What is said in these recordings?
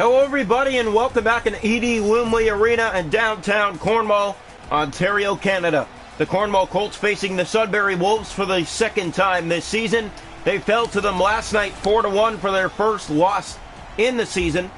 Hello everybody and welcome back in E.D. Lumley Arena in downtown Cornwall, Ontario, Canada. The Cornwall Colts facing the Sudbury Wolves for the second time this season. They fell to them last night 4-1 for their first loss in the season.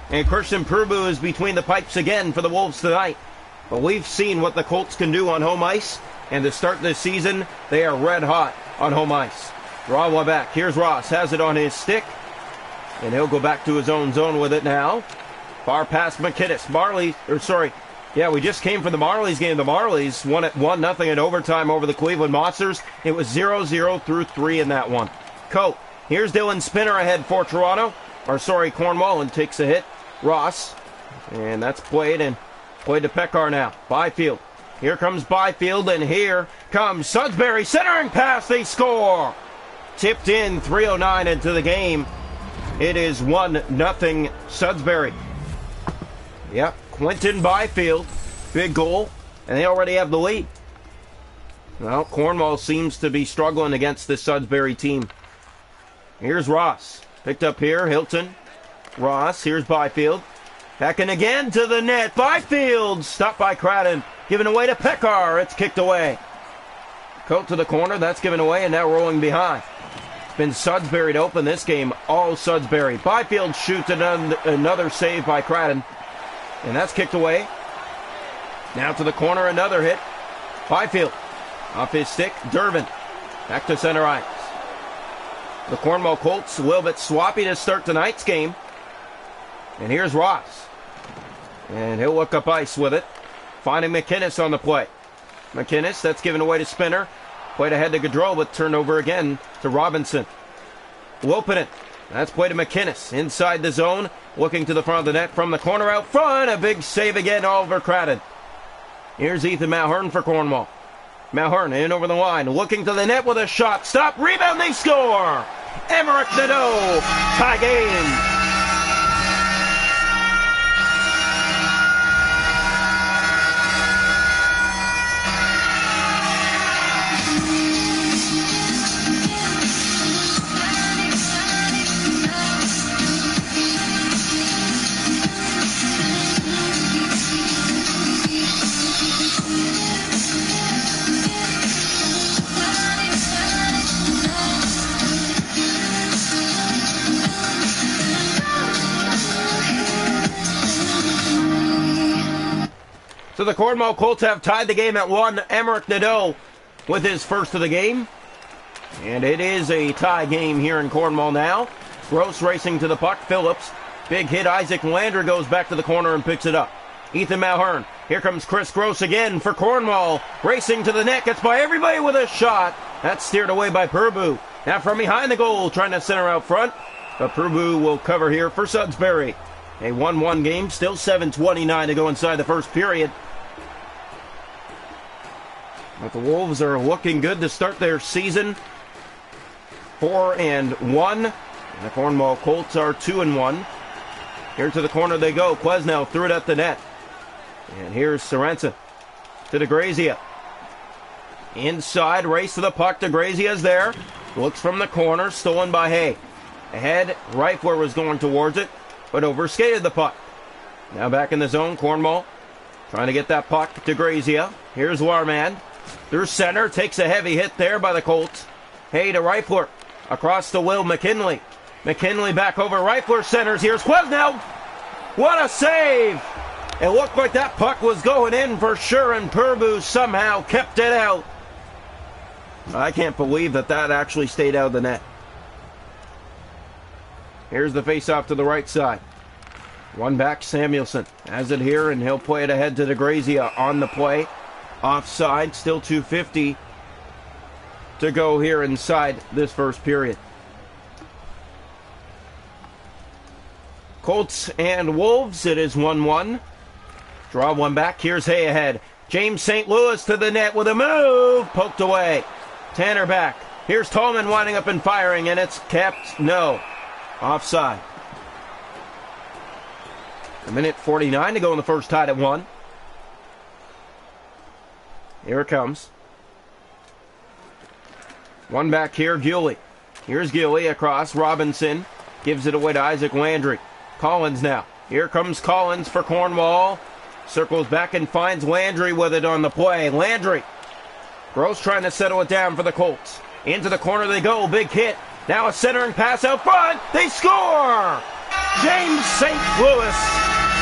And Christian Purbu is between the pipes again for the Wolves tonight. But we've seen what the Colts can do on home ice. And to start this season, they are red hot on home ice. Draw one back. Here's Ross. Has it on his stick. And he'll go back to his own zone with it now. Far past McKinnis. We just came from the Marlies game. The Marlies won it 1-0 in overtime over the Cleveland Monsters. It was 0-0 through 3 in that one. Cope. Here's Dylan Spinner ahead for Cornwall, and takes a hit. Ross. And that's played to Pekar now. Byfield. Here comes Byfield, and here comes Sudbury. Centering pass, they score. Tipped in, 3:09 into the game. It is 1-0 Sudbury. Yep, Quentin Byfield, big goal, and they already have the lead. Well, Cornwall seems to be struggling against this Sudbury team. Here's Ross, picked up here, Hilton. Ross, here's Byfield. Back in again to the net. Byfield, stopped by Cradden, given away to Pekar. It's kicked away. Coat to the corner, that's given away, and now rolling behind. Been Sudbury to open this game, all Sudbury. Byfield shoots another save by Cradden, and that's kicked away. Now to the corner, another hit. Byfield, off his stick, Durbin, back to center ice. The Cornwall Colts a little bit sloppy to start tonight's game. And here's Ross, and he'll look up ice with it, finding McKinnis on the play. McKinnis, that's given away to Spinner. Played ahead to Gaudreau, but turned over again to Robinson. Lopinen. That's played to McKinnis. Inside the zone. Looking to the front of the net from the corner out front. A big save again, Oliver Cradden. Here's Ethan Mulhern for Cornwall. Mulhern in over the line. Looking to the net with a shot. Stop. Rebound. They score. Emmerich Nadeau. Tie game. So the Cornwall Colts have tied the game at 1. Emmerich Nadeau with his first of the game. And it is a tie game here in Cornwall now. Gross racing to the puck. Phillips. Big hit. Isaac Landry goes back to the corner and picks it up. Ethan Mulhern. Here comes Chris Gross again for Cornwall. Racing to the net. Gets by everybody with a shot. That's steered away by Purbu. Now from behind the goal, trying to center out front. But Purbu will cover here for Sudbury. A 1-1 game. Still 7:29 to go inside the first period. But the Wolves are looking good to start their season. 4-1. And the Cornwall Colts are 2-1. Here to the corner they go. Quesnel threw it at the net. And here's Sorensen to DeGrazia. Inside, race to the puck. DeGrazia's there. Looks from the corner, stolen by Hay. Ahead, Reifler was going towards it, but overskated the puck. Now back in the zone, Cornwall trying to get that puck. DeGrazia. Here's Warman. Through center, takes a heavy hit there by the Colts. Hay to Reifler. Across to Will McKinley. McKinley back over Reifler, centers. Here's Quesnel. What a save! It looked like that puck was going in for sure, and Purbu somehow kept it out. I can't believe that actually stayed out of the net. Here's the face-off to the right side. One back, Samuelson has it here, and he'll play it ahead to DeGrazia on the play. Offside, still 2:50 to go here inside this first period. Colts and Wolves, it is 1-1. Draw one back, here's Hay ahead. James St. Louis to the net with a move, poked away. Tanner back. Here's Tallman winding up and firing, and it's kept, no. Offside. A minute 49 to go in the first, tied at 1. Here it comes. One back here, Guley. Here's Guley across. Robinson gives it away to Isaac Landry. Collins now Here comes Collins for Cornwall. Circles back and finds Landry with it on the play. Landry. Gross trying to settle it down for the Colts. Into the corner they go. Big hit. Now a centering pass out front. They score! James St. Louis.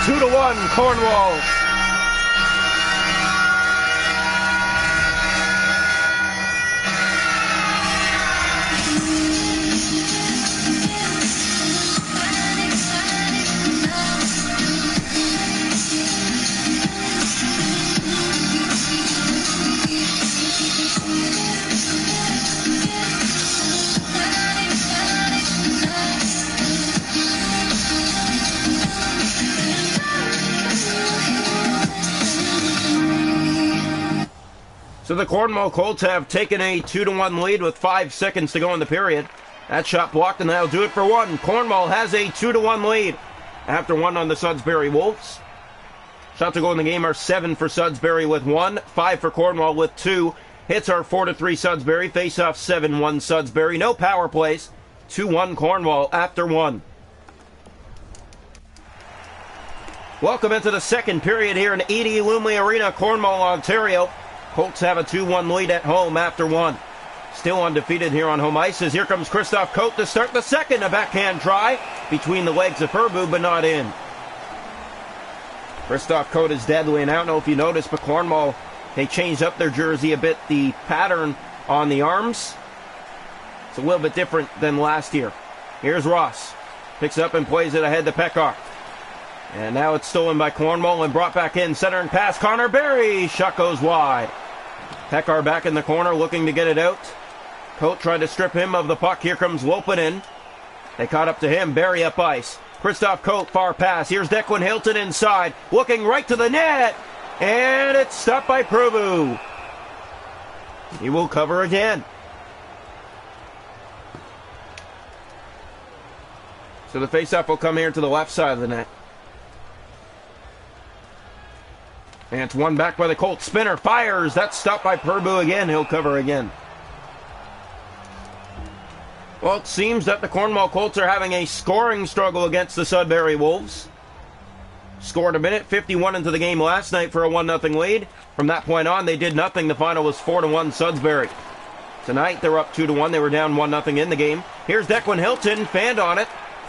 2-1 Cornwall. So the Cornwall Colts have taken a 2-1 lead with 5 seconds to go in the period. That shot blocked, and that'll do it for one. Cornwall has a 2-1 lead after one on the Sudbury Wolves. Shots to go in the game are 7 for Sudbury with 1, 5 for Cornwall with 2. Hits are 4-3 Sudbury. Face-off 7-1 Sudbury. No power plays. 2-1 Cornwall after 1. Welcome into the second period here in Edie Lumley Arena, Cornwall, Ontario. Colts have a 2-1 lead at home after 1. Still undefeated here on home ice as here comes Christoph Cote to start the second. A backhand try between the legs of Herbu, but not in. Christoph Cote is deadly, and I don't know if you noticed, but Cornwall, they changed up their jersey a bit. The pattern on the arms, it's a little bit different than last year. Here's Ross. Picks up and plays it ahead to Pekar. And now it's stolen by Cornwall and brought back in. Centering pass, Connor Berry. Shot goes wide. Pekar back in the corner looking to get it out. Cote tried to strip him of the puck. Here comes Lopanen. They caught up to him. Berry up ice. Christoph Cote, far pass. Here's Declan Hilton inside. Looking right to the net. And it's stopped by Provu. He will cover again. So the faceoff will come here to the left side of the net. And it's one back by the Colts. Spinner fires. That's stopped by Purbu again. He'll cover again. Well, it seems that the Cornwall Colts are having a scoring struggle against the Sudbury Wolves. Scored a minute 51 into the game last night for a 1-0 lead. From that point on, they did nothing. The final was 4-1 Sudbury. Tonight, they're up 2-1. They were down 1-0 in the game. Here's Declan Hilton. Fanned on it.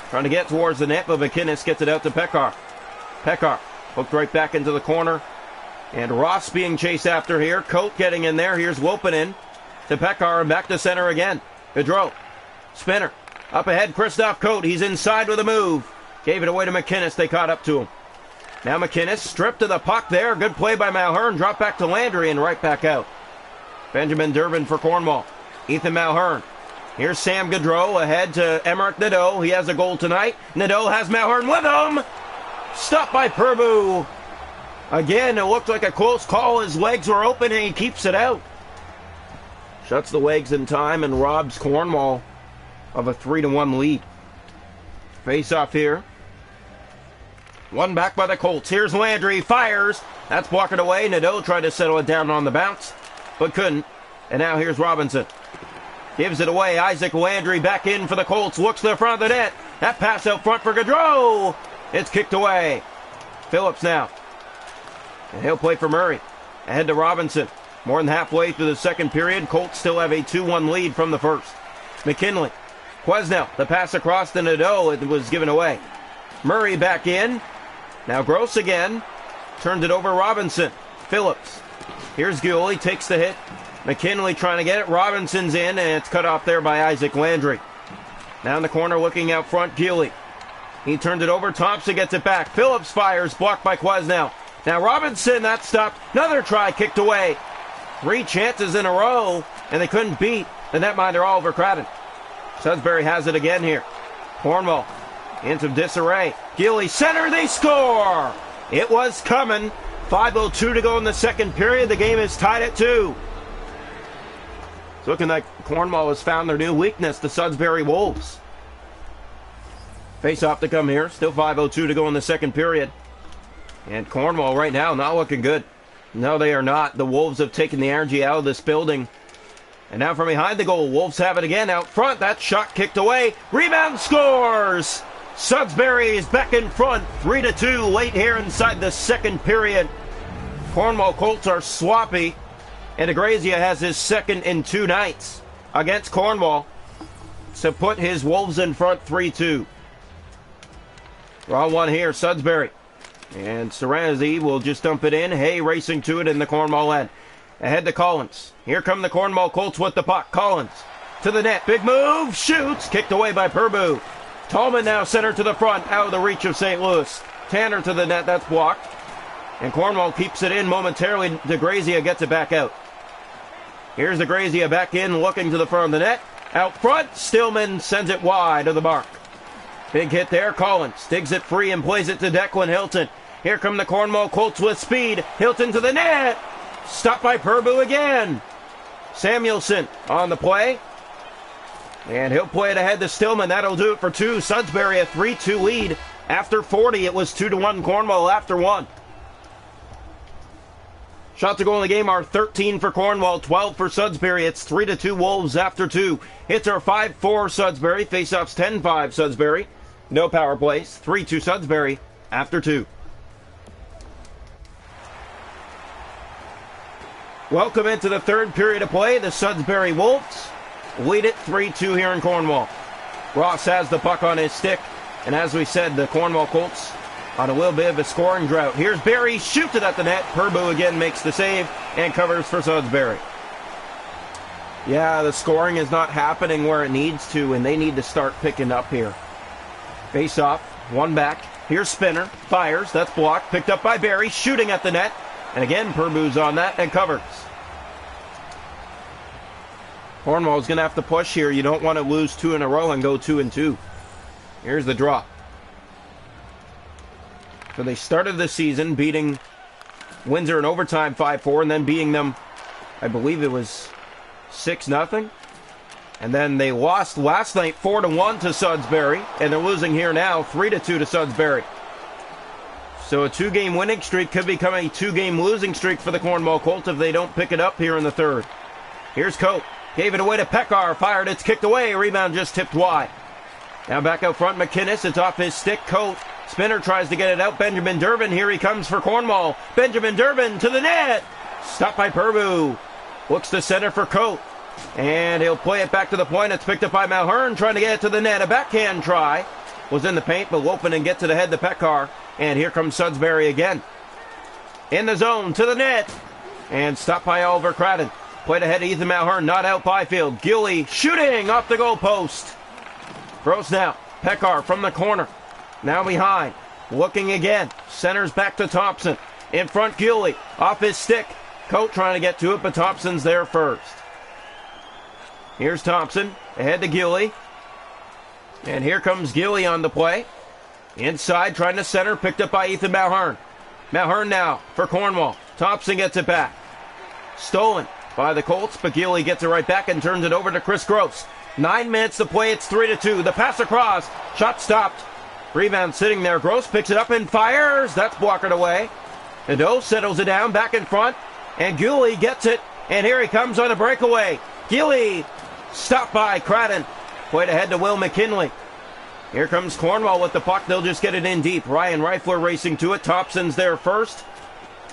Trying to get towards the net, but McInnes gets it out to Pekar. Pekar hooked right back into the corner. And Ross being chased after here. Cote getting in there. Here's Wopanen to Pekar and back to center again. Gaudreau. Spinner. Up ahead, Christoph Cote. He's inside with a move. Gave it away to McInnes. They caught up to him. Now McInnes stripped to the puck there. Good play by Mulhern. Drop back to Landry and right back out. Benjamin Durbin for Cornwall. Ethan Mulhern. Here's Sam Gaudreau ahead to Emmerich Nadeau. He has a goal tonight. Nadeau has Mulhern with him. Stopped by Purbu. Again, it looked like a close call. His legs were open and he keeps it out. Shuts the legs in time and robs Cornwall of a 3-1 lead. Face off here. One back by the Colts. Here's Landry. Fires. That's blocking away. Nadeau tried to settle it down on the bounce, but couldn't. And now here's Robinson. Gives it away. Isaac Landry back in for the Colts. Looks to the front of the net. That pass out front for Gaudreau. It's kicked away. Phillips now. And he'll play for Murray. Ahead to Robinson. More than halfway through the second period. Colts still have a 2-1 lead from the first. McKinley. Quesnell. The pass across to Nadeau. It was given away. Murray back in. Now Gross again. Turned it over Robinson. Phillips. Here's Gully. Takes the hit. McKinley trying to get it. Robinson's in, and it's cut off there by Isaac Landry. Now in the corner looking out front, Gully. He turned it over. Thompson gets it back. Phillips fires. Blocked by Quesnell. Now Robinson, that stopped. Another try kicked away. 3 chances in a row, and they couldn't beat the netminder Oliver Cradden. Sudbury has it again here. Cornwall into disarray. Gilly center, they score! It was coming. 5:02 to go in the second period. The game is tied at 2. It's looking like Cornwall has found their new weakness, the Sudbury Wolves. Face off to come here. Still 5:02 to go in the second period. And Cornwall right now not looking good. No, they are not. The Wolves have taken the energy out of this building. And now from behind the goal, Wolves have it again out front. That shot kicked away. Rebound, scores! Sudbury is back in front, 3-2 late here inside the second period. Cornwall Colts are sloppy, and DeGrazia has his second in 2 nights against Cornwall to put his Wolves in front 3-2. Draw one here, Sudbury. And Serenity will just dump it in. Hay racing to it in the Cornwall end. Ahead to Collins. Here come the Cornwall Colts with the puck. Collins to the net. Big move. Shoots. Kicked away by Purbu. Tallman now center to the front. Out of the reach of St. Louis. Tanner to the net. That's blocked. And Cornwall keeps it in momentarily. DeGrazia gets it back out. Here's DeGrazia back in, looking to the front of the net. Out front. Stillman sends it wide of the mark. Big hit there. Collins digs it free and plays it to Declan Hilton. Here come the Cornwall Colts with speed. Hilton to the net. Stopped by Purbu again. Samuelson on the play. And he'll play it ahead to Stillman. That'll do it for 2. Sudbury a 3-2 lead. After 40, it was 2-1 Cornwall after 1. Shots to goal in the game are 13 for Cornwall, 12 for Sudbury. It's 3-2 Wolves after 2. Hits are 5-4 Sudbury. Faceoffs 10-5 Sudbury. No power plays. 3-2 Sudbury after 2. Welcome into the third period of play. The Sudbury Wolves lead it 3-2 here in Cornwall. Ross has the puck on his stick. And as we said, the Cornwall Colts on a little bit of a scoring drought. Here's Barry, shoots it at the net. Purbu again makes the save and covers for Sudbury. Yeah, the scoring is not happening where it needs to, and they need to start picking up here. Face off, one back. Here's Spinner, fires, that's blocked. Picked up by Barry, shooting at the net. And again, Purbu's on that and covers. Cornwall's going to have to push here. You don't want to lose 2 in a row and go 2-2. Here's the draw. So they started the season beating Windsor in overtime 5-4 and then beating them, I believe it was 6-0. And then they lost last night 4-1 to Sudbury, and they're losing here now 3-2 to Sudbury. So a 2-game winning streak could become a 2-game losing streak for the Cornwall Colts if they don't pick it up here in the third. Here's Cope. Gave it away to Pekar. Fired. It's kicked away. Rebound just tipped wide. Now back out front, McInnes. It's off his stick. Cope. Spinner tries to get it out. Benjamin Durbin. Here he comes for Cornwall. Benjamin Durbin to the net. Stopped by Purbu. Looks to center for Cope. And he'll play it back to the point. It's picked up by Malhern. Trying to get it to the net. A backhand try. Was in the paint, but Lopen and get to the head to Pekar. And here comes Sudbury again. In the zone, to the net. And stopped by Oliver Cradden. Played ahead to Ethan Malhern, not out Byfield. Gilly shooting off the goal post. Throws now. Pekar from the corner. Now behind. Looking again. Centers back to Thompson. In front, Gilly. Off his stick. Coat trying to get to it, but Thompson's there first. Here's Thompson. Ahead to Gilly. And here comes Gilly on the play. Inside, trying to center, picked up by Ethan Malhern. Malhern now for Cornwall. Thompson gets it back. Stolen by the Colts, but Gilly gets it right back and turns it over to Chris Gross. 9 minutes to play, it's 3-2. The pass across, shot stopped. Rebound sitting there. Gross picks it up and fires. That's blocked away. Nadeau settles it down, back in front, and Gilly gets it. And here he comes on a breakaway. Gilly stopped by Cradden. Played ahead to Will McKinley. Here comes Cornwall with the puck. They'll just get it in deep. Ryan Reifler racing to it. Thompson's there first.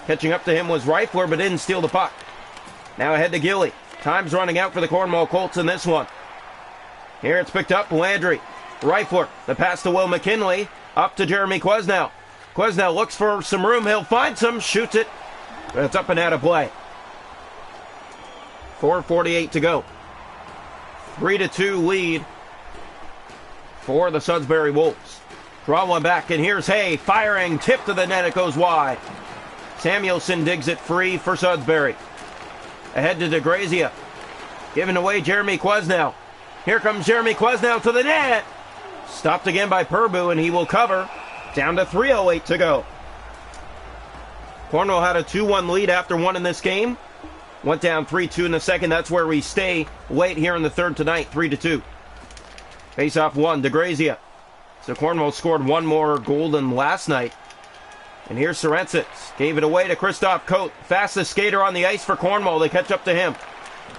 Catching up to him was Reifler, but didn't steal the puck. Now ahead to Gilly. Time's running out for the Cornwall Colts in this one. Here it's picked up. Landry. Reifler. The pass to Will McKinley. Up to Jeremy Quesnell. Quesnell looks for some room. He'll find some. Shoots it. But it's up and out of play. 4:48 to go. 3-2 lead for the Sudbury Wolves. Draw one back, and here's Hay. Firing. Tip to the net. It goes wide. Samuelson digs it free for Sudbury. Ahead to DeGrazia. Giving away Jeremy Quesnell. Here comes Jeremy Quesnell to the net. Stopped again by Purbu, and he will cover. Down to 3:08 to go. Cornwall had a 2-1 lead after one in this game. Went down 3-2 in the second. That's where we stay late here in the third tonight, 3-2. Face-off one, DeGrazia. So Cornwall scored one more goal than last night. And here's Sorensits. Gave it away to Christoph Cote. Fastest skater on the ice for Cornwall. They catch up to him.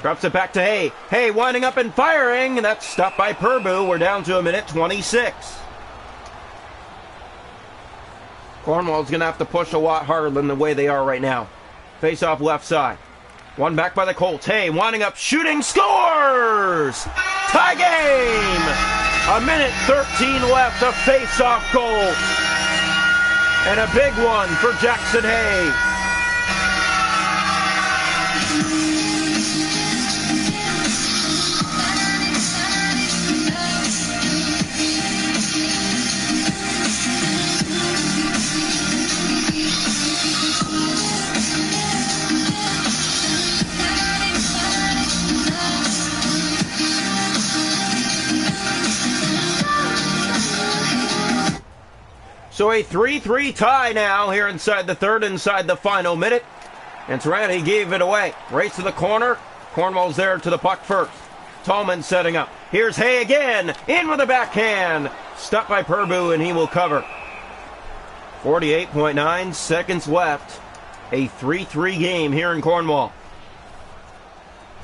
Drops it back to Hay. Hay winding up and firing. And that's stopped by Purbu. We're down to a minute 26. Cornwall's going to have to push a lot harder than the way they are right now. Face off left side. One back by the Colts. Hay winding up, shooting, scores! Tie game! A minute 13 left, a face-off goal. And a big one for Jackson Hay. So a 3-3 tie now here inside the third, inside the final minute. And Taranti gave it away. Race to the corner. Cornwall's there to the puck first. Tallman setting up. Here's Hay again. In with a backhand. Stopped by Purbu, and he will cover. 48.9 seconds left. A 3-3 game here in Cornwall.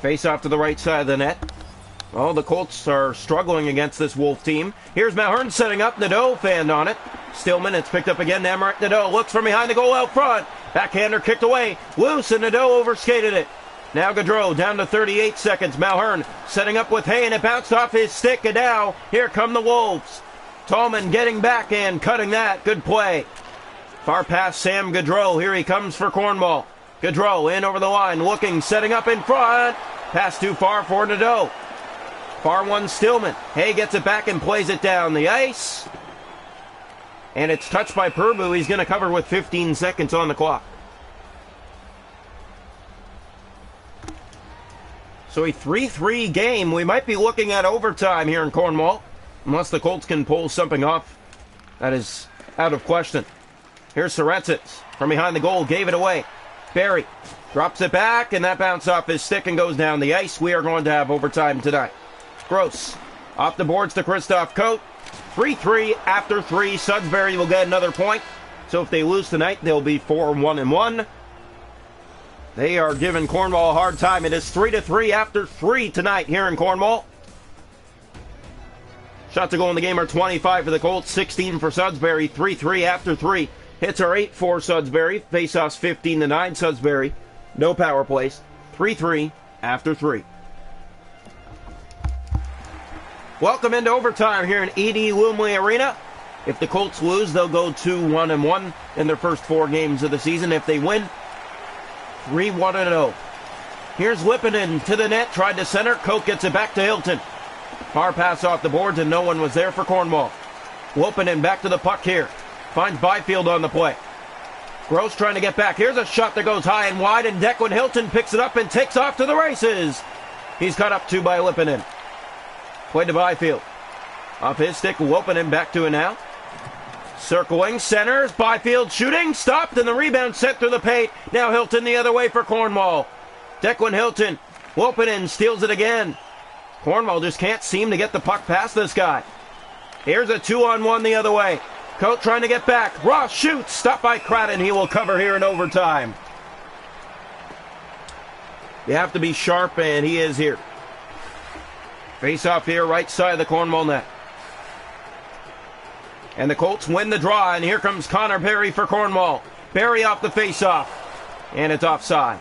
Face off to the right side of the net. Oh, the Colts are struggling against this Wolf team. Here's Malhern setting up. Nadeau fanned on it. Stillman, it's picked up again. Emmerich Nadeau looks from behind the goal out front. Backhander kicked away. Loose, and Nadeau overskated it. Now Gaudreau down to 38 seconds. Malhern setting up with Hay, and it bounced off his stick. And now, here come the Wolves. Tallman getting back and cutting that. Good play. Far past Sam Gaudreau. Here he comes for Cornwall. Gaudreau in over the line, looking, setting up in front. Pass too far for Nadeau. Far one Stillman. Hay gets it back and plays it down the ice. And it's touched by Purbu. He's going to cover with 15 seconds on the clock. So a 3-3 game. We might be looking at overtime here in Cornwall. Unless the Colts can pull something off. That is out of question. Here's Sorensits from behind the goal. Gave it away. Barry drops it back, and that bounced off his stick and goes down the ice. We are going to have overtime tonight. Gross. Off the boards to Christoph Coate. 3-3 after 3. Sudbury will get another point. So if they lose tonight, they'll be 4-1-1. They are giving Cornwall a hard time. It is 3-3 after 3 tonight here in Cornwall. Shots to goal in the game are 25 for the Colts, 16 for Sudbury. 3-3 after 3. Hits are 8 for Sudbury. Faceoffs 15-9 Sudbury. No power plays. 3-3 after 3. Welcome into overtime here in E.D. Lumley Arena. If the Colts lose, they'll go 2-1-1 in their first 4 games of the season. If they win, 3-1-0. Here's Lippinen to the net, tried to center. Coate gets it back to Hilton. Far pass off the boards, and no one was there for Cornwall. Lippinen back to the puck here. Finds Byfield on the play. Gross trying to get back. Here's a shot that goes high and wide, and Declan Hilton picks it up and takes off to the races. He's cut up to by Lippinen. Play to Byfield. Off his stick, Lippinen back to it now. Circling, centers, Byfield shooting, stopped, and the rebound sent through the paint. Now Hilton the other way for Cornwall. Declan Hilton, Lippinen steals it again. Cornwall just can't seem to get the puck past this guy. Here's a 2-on-1 the other way. Coate trying to get back. Ross shoots, stopped by Cradden. He will cover here in overtime. You have to be sharp, and he is here. Face off here, right side of the Cornwall net. And the Colts win the draw, and here comes Connor Barry for Cornwall. Barry off the face-off, and it's offside.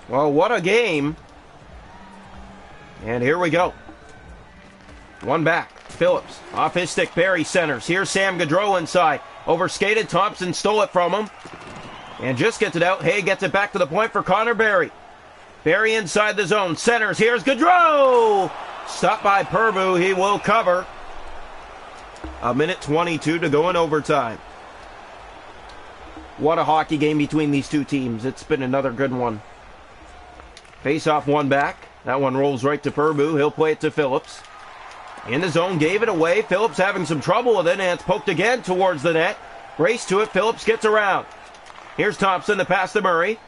Well, what a game. And here we go. One back. Phillips off his stick. Barry centers. Here's Sam Gaudreau inside. Overskated. Thompson stole it from him. And just gets it out. Hay gets it back to the point for Connor Barry. Barry inside the zone. Centers. Here's Gaudreau. Stopped by Purbu. He will cover. A minute 22 to go in overtime. What a hockey game between these two teams. It's been another good one. Face off one back. That one rolls right to Purbu. He'll play it to Phillips. In the zone, gave it away. Phillips having some trouble with it, and it's poked again towards the net. Race to it. Phillips gets around. Here's Thompson, the pass to Murray.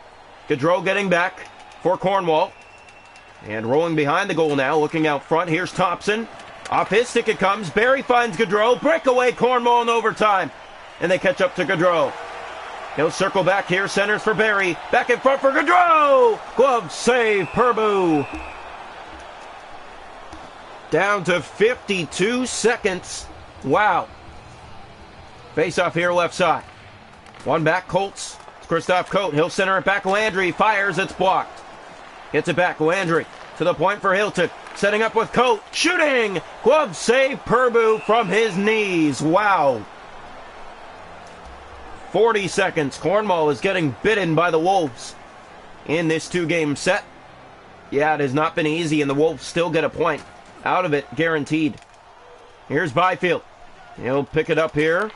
Gaudreau getting back for Cornwall. And rolling behind the goal now, looking out front. Here's Thompson. Off his stick it comes. Barry finds Gaudreau. Breakaway Cornwall in overtime. And they catch up to Gaudreau. He'll circle back here. Centers for Barry. Back in front for Gaudreau. Glove save, Purbu. Down to 52 seconds. Wow. Face off here left side. One back, Colts. It's Christoph Cote. He'll center it back. Landry fires. It's blocked. Gets it back. Landry to the point for Hilton. Setting up with Cote. Shooting. Glove save. Purbu from his knees. Wow. 40 seconds. Cornwall is getting bitten by the Wolves in this two-game set. Yeah, it has not been easy, and the Wolves still get a point out of it, guaranteed. Here's Byfield. He'll pick it up here.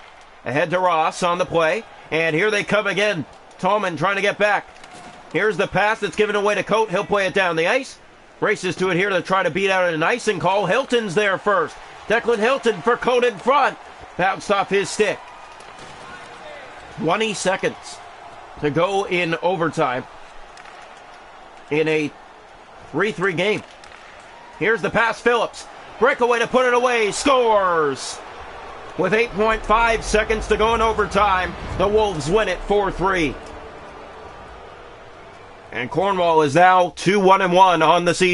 Ahead to Ross on the play. And here they come again. Tallman trying to get back. Here's the pass that's given away to Cote. He'll play it down the ice. Races to it here to try to beat out an icing call. Hilton's there first. Declan Hilton for Cote in front. Bounced off his stick. 20 seconds to go in overtime in a 3-3 game. Here's the pass, Phillips. Breakaway to put it away. Scores! With 8.5 seconds to go in overtime, the Wolves win it 4-3. And Cornwall is now 2-1-1 on the season.